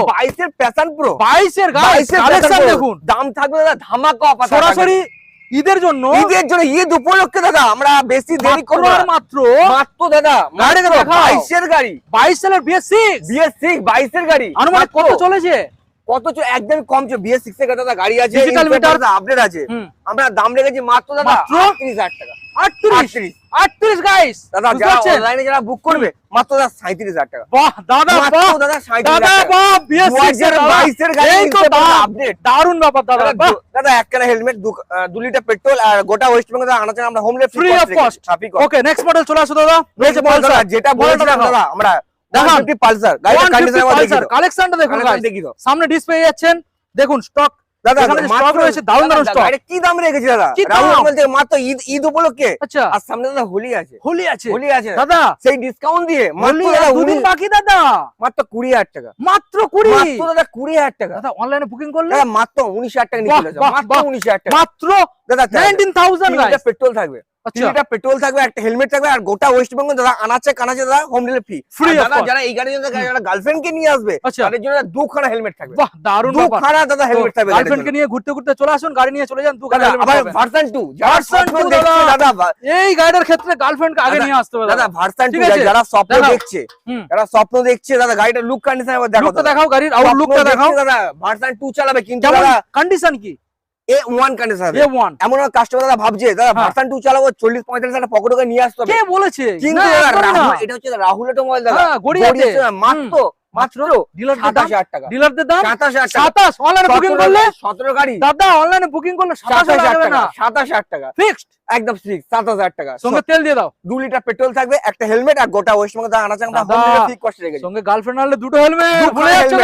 22 এর passion pro, 22 এর guys collection দেখুন, দাম থাকবে দাদা ধামাকা অফার, সরাসরি ঈদের জন্য, ঈদ উপলক্ষে দাদা আমরা বেশি দেরি করব না, মাত্র দাদা গাড়ি দেখাও, 22 এর গাড়ি, 22 সালের BS6 22 এর গাড়ি, আনুমানিক কত চলেছে? কত একদম কম, BS6 এর দাদা গাড়ি আছে, ডিজিটাল মিটার আপডেট আছে, আমরা দাম রেখেছি মাত্র দাদা 38000 টাকা। 38 গাইস দাদা যারা অনলাইনে যারা বুক করবে মাত্র দাদা 37000 টাকা। বাহ দাদা, বাহ দাদা 37000 দাদা, টাকা, বাহ BS6 এর 22 এর গাড়ি, এই তো আপডেট, দারুণ ব্যাপার দাদা। দাদা একখানা হেলমেট, 2 লিটার পেট্রোল, আর গোটা ওয়েস্ট বেঙ্গল দাদা আনাচে আমরা home delivery free of cost. Okay next model চলে আসো দাদা, রয়েছে পালসার, যেটা বলছিলাম দাদা আমরা দেখান পালসার গাড়ির কন্ডিশন আমাদের দেখো, কালেকশনটা দেখুন গাইস, সামনে ডিসপ্লে যাচ্ছেন দেখুন, স্টক দাদা এখানে স্টক রয়েছে, দারুণ দারুণ স্টক। গাড়ি কি দাম রেখেছি দাদা? কি দাম? রাহুল বলতে মাত্র ঈদ উপলক্ষে, আচ্ছা আর সামনে দাদা হোলি আছে, হোলি আছে দাদা সেই ডিসকাউন্ট দিয়ে মাত্র দাদা দুদিন বাকি দাদা, মাত্র 20000 টাকা, মাত্র 20, মাত্র দাদা 20000 টাকা দাদা অনলাইনে বুকিং করলে দাদা মাত্র 19000 টাকা নিয়ে চলে যাও, মাত্র 19000 টাকা, মাত্র দাদা 19000 গাইস। পেট্রোল থাকবে, 3 লিটার পেট্রোল থাকবে, একটা হেলমেট থাকবে, আর গোটা ওয়েস্ট বেঙ্গল দাদা আনাচে কানাচে দাদা হোম ডেলিভারি ফ্রি। দাদা যারা এই গাড়ির জন্য যারা গার্লফ্রেন্ড কে নিয়ে আসবে তাদের জন্য 2খানা হেলমেট থাকবে, বাহ দারুণ ব্যাপার, 2খানা দাদা হেলমেট থাকবে, গার্লফ্রেন্ড কে নিয়ে ঘুরতে ঘুরতে চলে আসুন, গাড়ি নিয়ে চলে যান, 2খানা হেলমেট আবার পাবেন। ভার্সন 2 ভার্সন 2 দাদা এই গাড়ির ক্ষেত্রে গার্লফ্রেন্ড কে আগে নিয়ে আসতে হবে দাদা, ভার্সন 2 যারা স্বপ্ন দেখছে, যারা গাড়িটা লুক কন্ডিশন আবার দেখো, লুকটা দেখাও, গাড়ির আউট লুকটা দেখাও দাদা, ভার্সন 2 চালাবে কিন্তু দাদা দাদা কন্ডিশন কি A1 কন্ডিশন, A1 এমন কাস্টমার দাদা ভাবছে দাদা ভার্সন 2 চালাবো 40-45 টাকা পকেটে করে নিয়ে আসতে হবে, কে বলেছে? কিন্তু এটা হচ্ছে রাহুল অটোমোবাইল দাদা, গড়িয়াতে মাত্র ডিলারদের 27000 টাকা, ডিলারদের দাম 27000 টাকা, 27 অনলাইনে বুকিং করলে 17 গাড়ি দাদা, অনলাইনে বুকিং করলে 27000 টাকা না, 27000 টাকা ফিক্সড একদম ফিক্স, 7000 টাকা, সঙ্গে তেল দিয়ে দাও, 2 লিটার পেট্রোল থাকবে, একটা হেলমেট, আর গোটা ওয়েস্ট বেঙ্গল দাদা আনাচে আমরা হোম ডেলিভারি ফ্রি কস্ট রেখেছি, সঙ্গে গার্লফ্রেন্ড আনলে দুটো হেলমেট, দুটো ভুলে যাচ্ছে helmet।